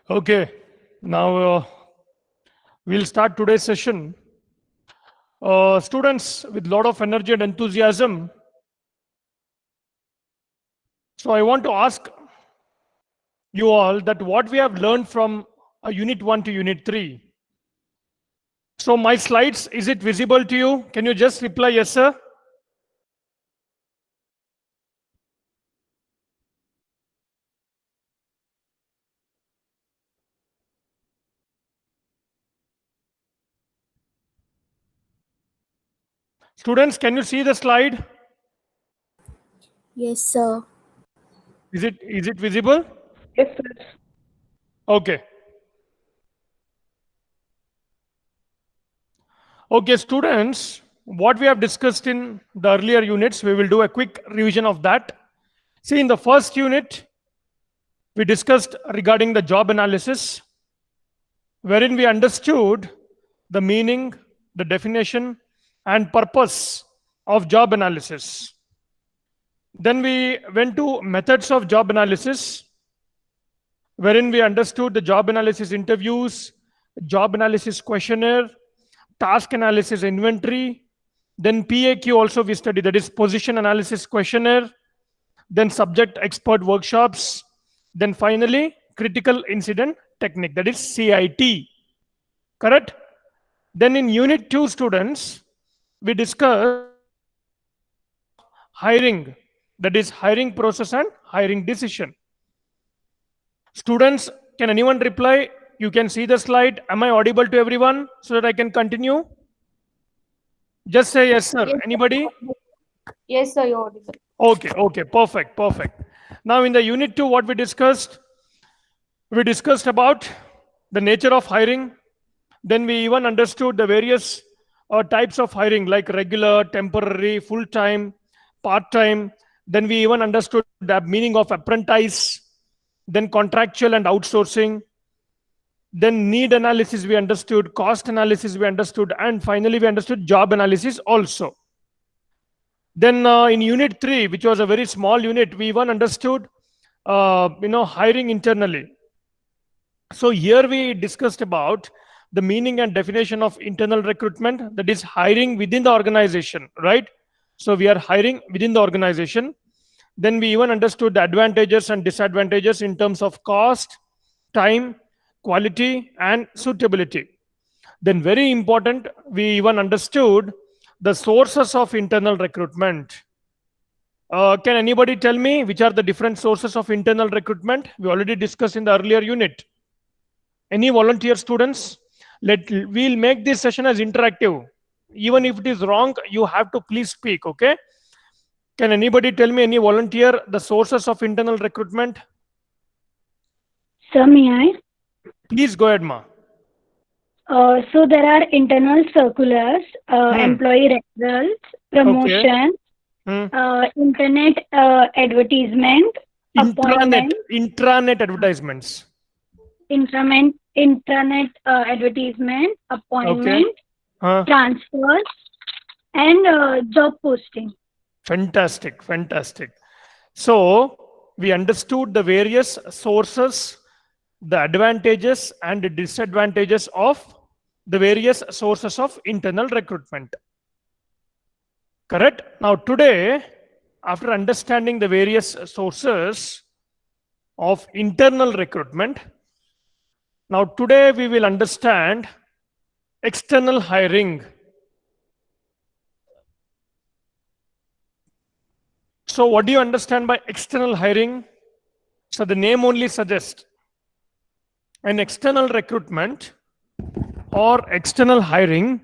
Okay, now we'll start today's session. Students with a lot of energy and enthusiasm. So I want to ask you all that what we have learned from Unit 1 to Unit 3. So my slides, is it visible to you? Can you just reply yes, sir? Students, can you see the slide? Yes, sir. Is it visible? Yes, sir. Okay. Okay, students, what we have discussed in the earlier units, we will do a quick revision of that. See, in the first unit, we discussed regarding the job analysis, wherein we understood the meaning, the definition, and purpose of job analysis. Then we went to methods of job analysis, wherein we understood the job analysis interviews, job analysis questionnaire, task analysis inventory, then PAQ also we studied, that is position analysis questionnaire, then subject expert workshops, then finally critical incident technique, that is CIT. Correct? Then in Unit 2, students, we discussed hiring, that is hiring process and hiring decision. Students, can anyone reply? You can see the slide. Am I audible to everyone so that I can continue? Just say yes, sir. Yes, Anybody? Yes, sir, you're audible. Okay, perfect. Now in the Unit 2, what we discussed about the nature of hiring. Then we even understood the various types of hiring like regular, temporary, full-time, part-time. Then we even understood the meaning of apprentice, then contractual and outsourcing. Then need analysis we understood, cost analysis we understood, and finally we understood job analysis also. Then in Unit 3, which was a very small unit, we even understood hiring internally. So here we discussed about the meaning and definition of internal recruitment, that is hiring within the organization, right? So we are hiring within the organization. Then we even understood the advantages and disadvantages in terms of cost, time, quality, and suitability. Then very important, we even understood the sources of internal recruitment. Can anybody tell me which are the different sources of internal recruitment? We already discussed in the earlier unit. Any volunteer students? We'll make this session as interactive. Even if it is wrong, you have to please speak, okay? Can anybody tell me, any volunteer, the sources of internal recruitment? Sir, may I? Please go ahead, ma. So there are internal circulars, employee referrals, promotion, internet advertisement, appointment, intranet advertisements. Intranet advertisement, appointment, transfers, and job posting. Fantastic. So we understood the various sources, the advantages and the disadvantages of the various sources of internal recruitment. Correct? Now today, after understanding the various sources of internal recruitment, now today we will understand external hiring. So what do you understand by external hiring? So the name only suggests an external recruitment or external hiring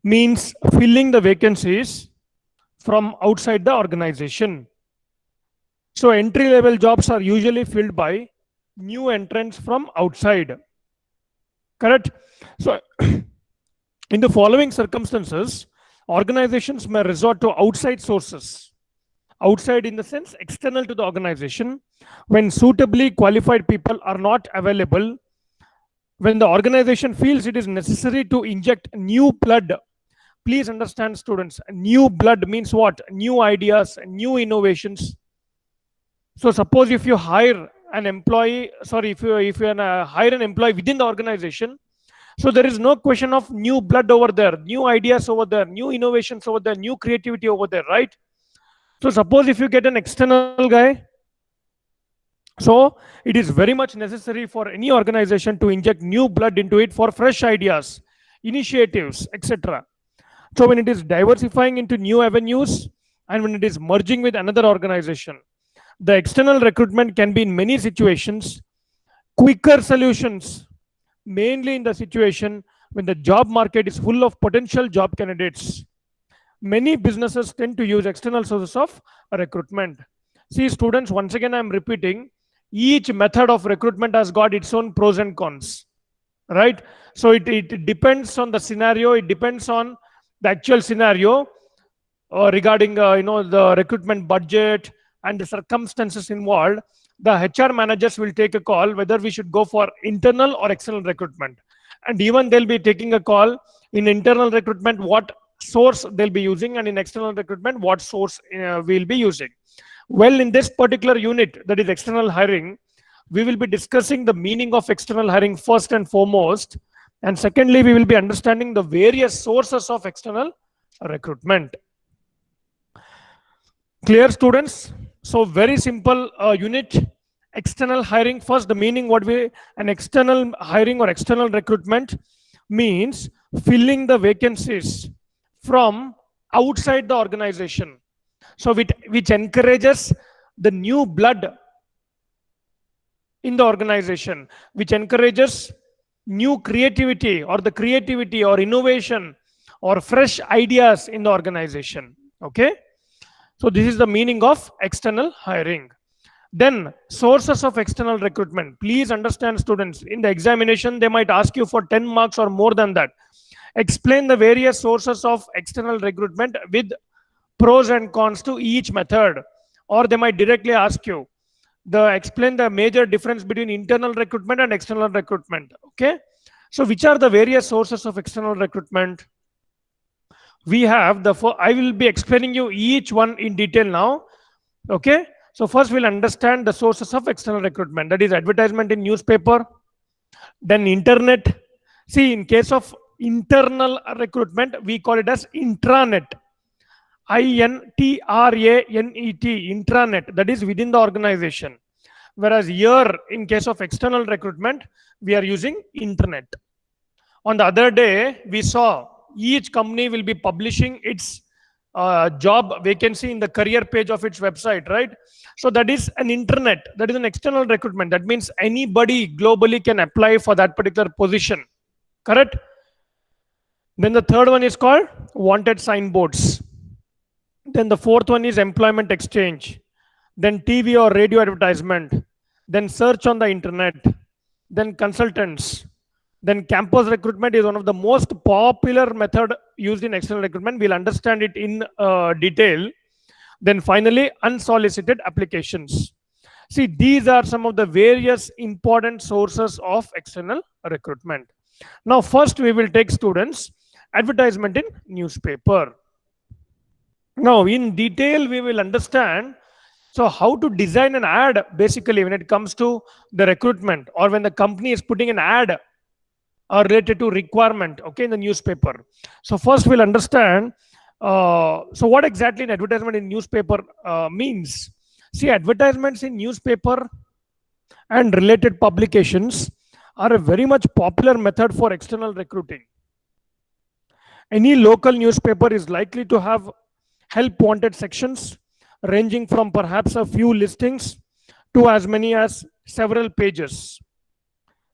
means filling the vacancies from outside the organization. So entry-level jobs are usually filled by new entrants from outside. Correct? So in the following circumstances, organizations may resort to outside sources. Outside in the sense external to the organization, when suitably qualified people are not available, when the organization feels it is necessary to inject new blood. Please understand, students, new blood means what? New ideas, new innovations. So suppose if you hire an employee, sorry, if you hire an employee within the organization, so there is no question of new blood over there, new ideas over there, new innovations over there, new creativity over there, right? So suppose if you get an external guy, so it is very much necessary for any organization to inject new blood into it for fresh ideas, initiatives, etc. So when it is diversifying into new avenues and when it is merging with another organization, the external recruitment can be in many situations quicker solutions, mainly in the situation when the job market is full of potential job candidates. Many businesses tend to use external sources of recruitment. See, students, once again I am repeating, each method of recruitment has got its own pros and cons, right? So it depends on the scenario, it depends on the actual scenario regarding the recruitment budget and the circumstances involved. The HR managers will take a call whether we should go for internal or external recruitment, and even they'll be taking a call in internal recruitment what source they'll be using, and in external recruitment what source we'll be using. Well, in this particular unit, that is external hiring, we will be discussing the meaning of external hiring first and foremost, and secondly we will be understanding the various sources of external recruitment. Clear, students? So very simple unit. External hiring, first the meaning, an external hiring or external recruitment means filling the vacancies from outside the organization, so which encourages the new blood in the organization, which encourages new creativity or the creativity or innovation or fresh ideas in the organization. Okay, so this is the meaning of external hiring. Then sources of external recruitment. Please understand, students, in the examination they might ask you for 10 marks or more than that. Explain the various sources of external recruitment with pros and cons to each method, or they might directly ask you explain the major difference between internal recruitment and external recruitment. Okay, so which are the various sources of external recruitment? We have I will be explaining you each one in detail now. Okay, so first we'll understand the sources of external recruitment, that is advertisement in newspaper, then internet. See, in case of internal recruitment we call it as intranet, INTRANET, intranet, that is within the organization, whereas here in case of external recruitment we are using internet. On the other day we saw each company will be publishing its job vacancy in the career page of its website, right? So that is an internet, that is an external recruitment. That means anybody globally can apply for that particular position, correct? Then the third one is called wanted signboards. Then the fourth one is employment exchange. Then TV or radio advertisement. Then search on the internet. Then consultants. Then campus recruitment is one of the most popular method used in external recruitment. We'll understand it in detail. Then finally, unsolicited applications. See, these are some of the various important sources of external recruitment. Now, first we will take, students, advertisement in newspaper. Now, in detail, we will understand so how to design an ad, basically, when it comes to the recruitment, or when the company is putting an ad related to requirement, okay, in the newspaper. So first we'll understand so what exactly an advertisement in newspaper means. See, advertisements in newspaper and related publications are a very much popular method for external recruiting. Any local newspaper is likely to have help wanted sections ranging from perhaps a few listings to as many as several pages,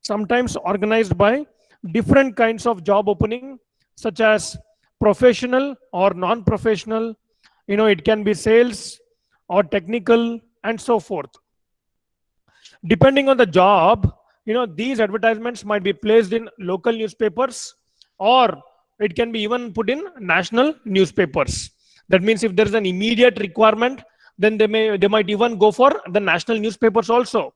sometimes organized by different kinds of job opening, such as professional or non-professional, it can be sales or technical and so forth. Depending on the job, these advertisements might be placed in local newspapers, or it can be even put in national newspapers. That means if there is an immediate requirement, then they might even go for the national newspapers also.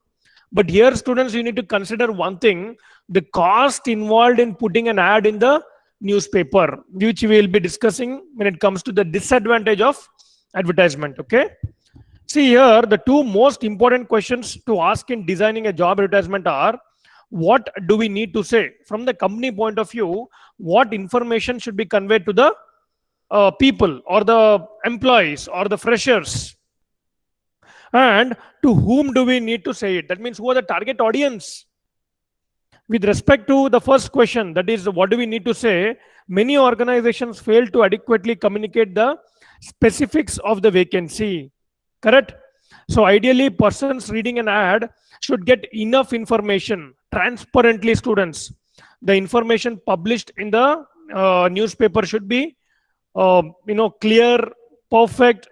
But here, students, you need to consider one thing: the cost involved in putting an ad in the newspaper, which we will be discussing when it comes to the disadvantage of advertisement. Okay. See here, the two most important questions to ask in designing a job advertisement are, what do we need to say? From the company point of view, what information should be conveyed to the people or the employees or the freshers? And to whom do we need to say it? That means who are the target audience? With respect to the first question, that is, what do we need to say? Many organizations fail to adequately communicate the specifics of the vacancy. Correct? So ideally, persons reading an ad should get enough information transparently, students. The information published in the newspaper should be clear, perfect,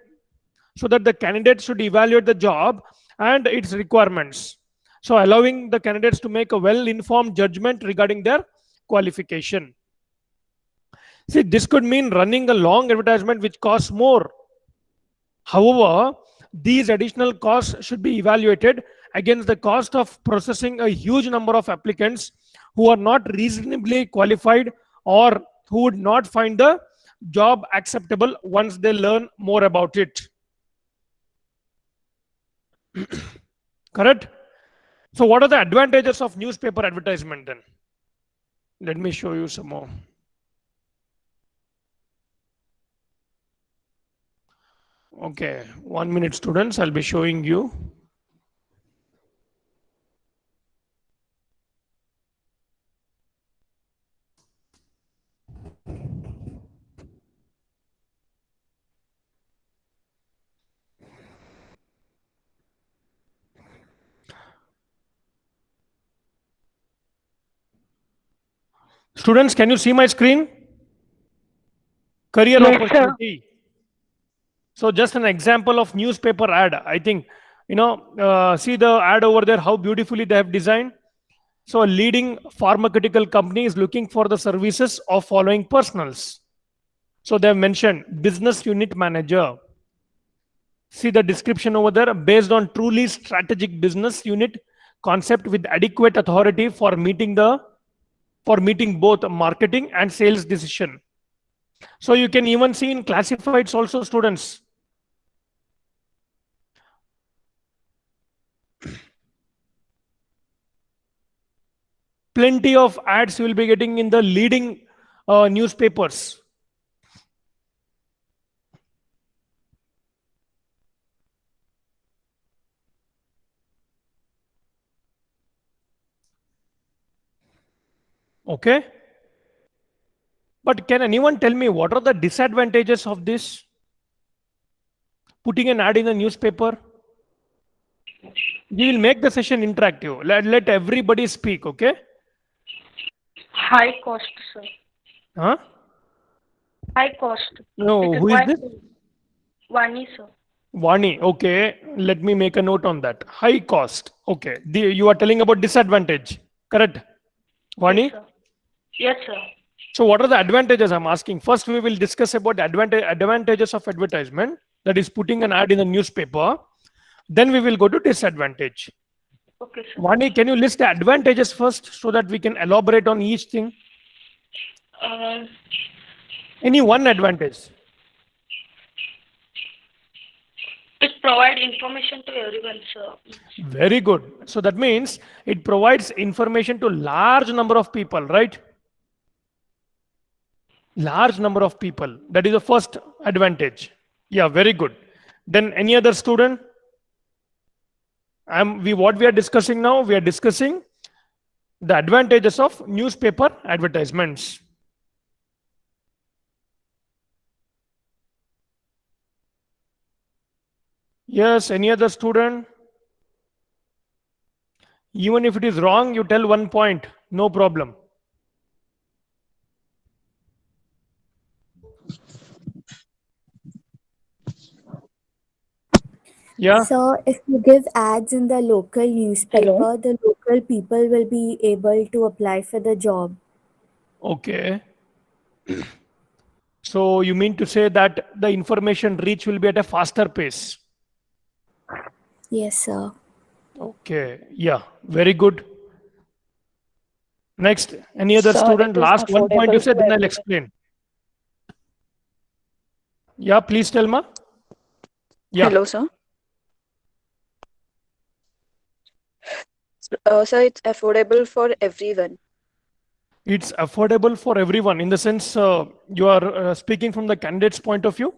so that the candidate should evaluate the job and its requirements. So allowing the candidates to make a well-informed judgment regarding their qualification. See, this could mean running a long advertisement which costs more. However, these additional costs should be evaluated against the cost of processing a huge number of applicants who are not reasonably qualified or who would not find the job acceptable once they learn more about it. Correct? So what are the advantages of newspaper advertisement then? Let me show you some more. Okay, 1 minute, students. I'll be showing you. Students, can you see my screen? Career Yes, opportunity. So just an example of newspaper ad. I think, see the ad over there, how beautifully they have designed. So a leading pharmaceutical company is looking for the services of following personals. So they have mentioned business unit manager. See the description over there, based on truly strategic business unit concept with adequate authority for meeting both marketing and sales decision. So you can even see in classifieds also, students. Plenty of ads you will be getting in the leading newspapers. Okay. But can anyone tell me what are the disadvantages of this? Putting an ad in a newspaper? We will make the session interactive. Let everybody speak, okay? High cost, sir. Huh? High cost. No, who is this? Vani, sir. Vani, okay. Let me make a note on that. High cost. Okay. You are telling about disadvantage, correct? Vani? Yes, sir. Yes, sir. So what are the advantages I'm asking? First, we will discuss about the advantages of advertisement, that is putting an ad in a newspaper. Then we will go to disadvantage. Okay, sir. Vani, can you list the advantages first so that we can elaborate on each thing? Any one advantage? It provides information to everyone, sir. Very good. So that means it provides information to large number of people, right? Large number of people. That is the first advantage. Yeah, very good. Then any other student? What we are discussing now, we are discussing the advantages of newspaper advertisements. Yes, any other student? Even if it is wrong, you tell 1 point, no problem. Yeah. So if you give ads in the local newspaper, the local people will be able to apply for the job. Okay. So you mean to say that the information reach will be at a faster pace? Yes, sir. Okay. Yeah. Very good. Next, any other Sir, student? it is Last 1 point you affordable said, to then I'll everyone. explain. Yeah, please tell ma. Yeah. Hello, sir. So it's affordable for everyone. It's affordable for everyone in the sense you are speaking from the candidate's point of view.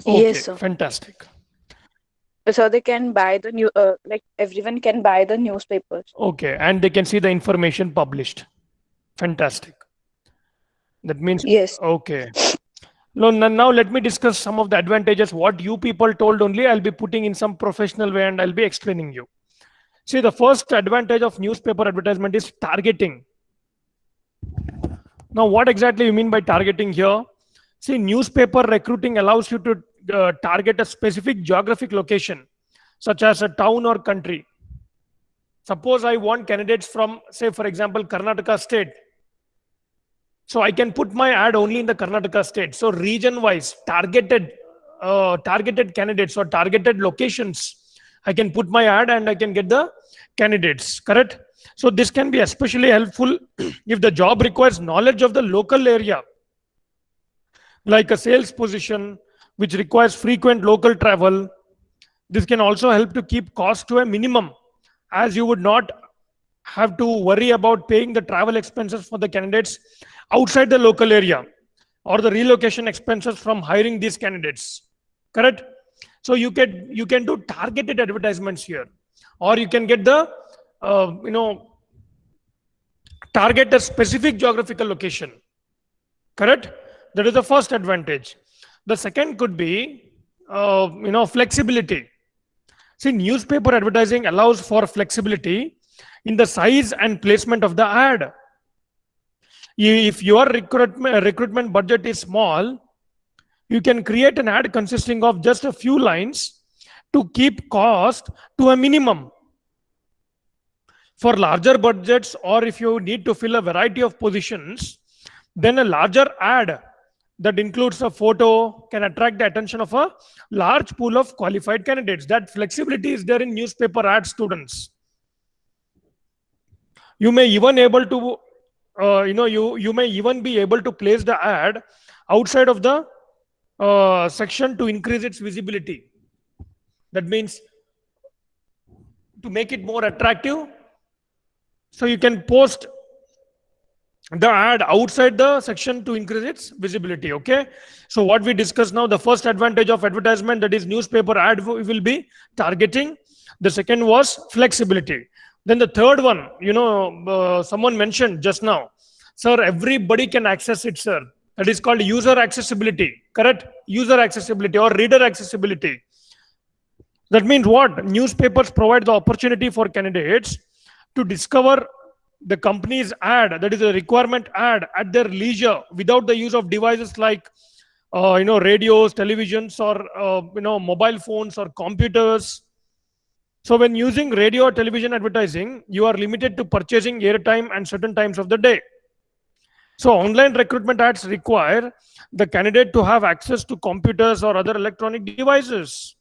Okay, Yes, sir. fantastic. So they can buy the new, like everyone can buy the newspapers. Okay, and they can see the information published. Fantastic. That means, Yes. okay. Now let me discuss some of the advantages. What you people told only, I'll be putting in some professional way and I'll be explaining you. See, the first advantage of newspaper advertisement is targeting. Now, what exactly you mean by targeting here? See, newspaper recruiting allows you to target a specific geographic location, such as a town or country. Suppose I want candidates from, say, for example, Karnataka state. So I can put my ad only in the Karnataka state. So region-wise, targeted candidates or targeted locations, I can put my ad and I can get the candidates, correct? So this can be especially helpful if the job requires knowledge of the local area, like a sales position, which requires frequent local travel. This can also help to keep costs to a minimum, as you would not have to worry about paying the travel expenses for the candidates outside the local area or the relocation expenses from hiring these candidates, correct? So you can do targeted advertisements here, or you can get the target a specific geographical location, correct? That is the first advantage. The second could be flexibility. See, newspaper advertising allows for flexibility in the size and placement of the ad. If your recruitment budget is small, you can create an ad consisting of just a few lines to keep cost to a minimum. For larger budgets, or if you need to fill a variety of positions, then a larger ad that includes a photo can attract the attention of a large pool of qualified candidates. That flexibility is there in newspaper ad, students. You may even able to you may even be able to place the ad outside of the section to increase its visibility. That means to make it more attractive, so you can post the ad outside the section to increase its visibility. Okay, so what we discussed now, the first advantage of advertisement, that is newspaper ad, will be targeting. The second was flexibility. Then the third one, someone mentioned just now, sir, everybody can access it, sir. That is called user accessibility, correct? User accessibility or reader accessibility. That means what? Newspapers provide the opportunity for candidates to discover the company's ad, that is a requirement ad, at their leisure without the use of devices like radios, televisions, or mobile phones or computers. So when using radio or television advertising, you are limited to purchasing airtime and certain times of the day. So online recruitment ads require the candidate to have access to computers or other electronic devices,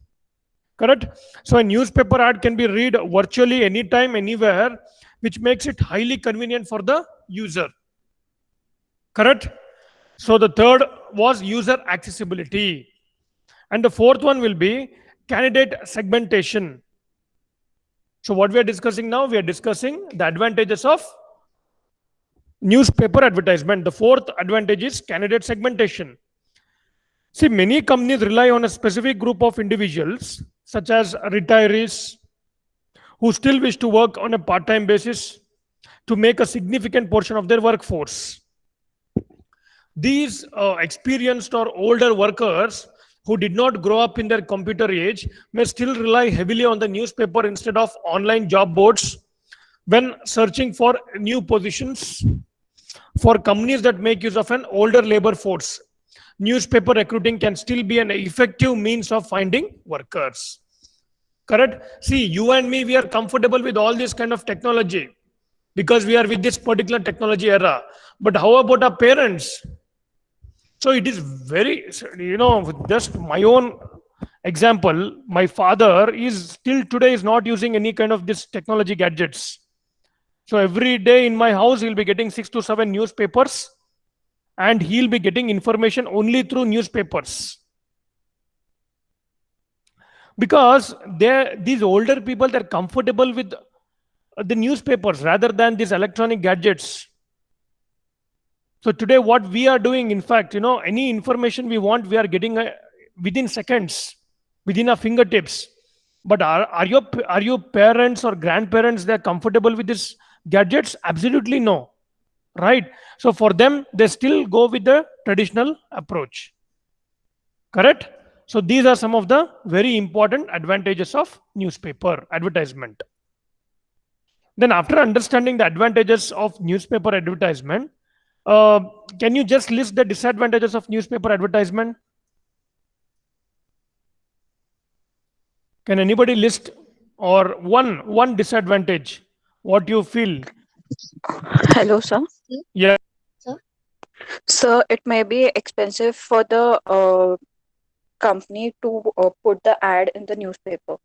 correct? So a newspaper ad can be read virtually anytime, anywhere, which makes it highly convenient for the user, correct? So the third was user accessibility. And the fourth one will be candidate segmentation. So what we are discussing now, we are discussing the advantages of newspaper advertisement. The fourth advantage is candidate segmentation. See, many companies rely on a specific group of individuals, such as retirees, who still wish to work on a part-time basis, to make a significant portion of their workforce. These experienced or older workers who did not grow up in their computer age may still rely heavily on the newspaper instead of online job boards when searching for new positions. For companies that make use of an older labor force, newspaper recruiting can still be an effective means of finding workers, correct? See, you and me, we are comfortable with all this kind of technology because we are with this particular technology era. But how about our parents? So it is very, with just my own example, my father is still today is not using any kind of this technology gadgets. So every day in my house, he'll be getting 6 to 7 newspapers, and he'll be getting information only through newspapers. because these older people, they're comfortable with the newspapers rather than these electronic gadgets. So today what we are doing, in fact, any information we want, we are getting within seconds, within our fingertips. But are your parents or grandparents, they're comfortable with these gadgets? Absolutely no. Right? So for them, they still go with the traditional approach. Correct? So these are some of the very important advantages of newspaper advertisement. Then after understanding the advantages of newspaper advertisement, can you just list the disadvantages of newspaper advertisement? Can anybody list or one disadvantage? What you feel? Hello, sir. Yeah. So it may be expensive for the company to put the ad in the newspaper.